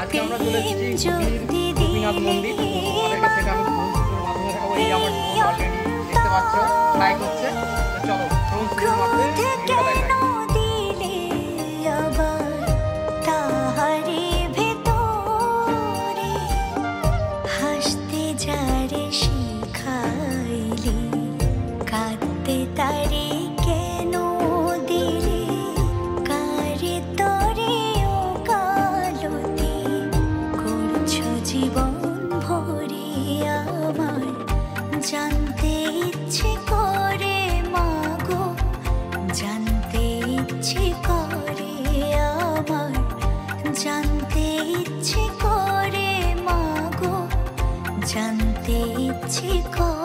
আজকে আমরা চলে এসেছি গোপীনাথ মন্দির। তোমাদের কাছে আমি মাধ্যমে দেখাবো। এই আমার অলরেডি দেখতে পাচ্ছ লাইক হচ্ছে। চলো জানতে ইচ্ছে করে মাগো, জানতে ইচ্ছে করে আমার, জানতে ইচ্ছে করে মাগো, জানতে ইচ্ছে করে।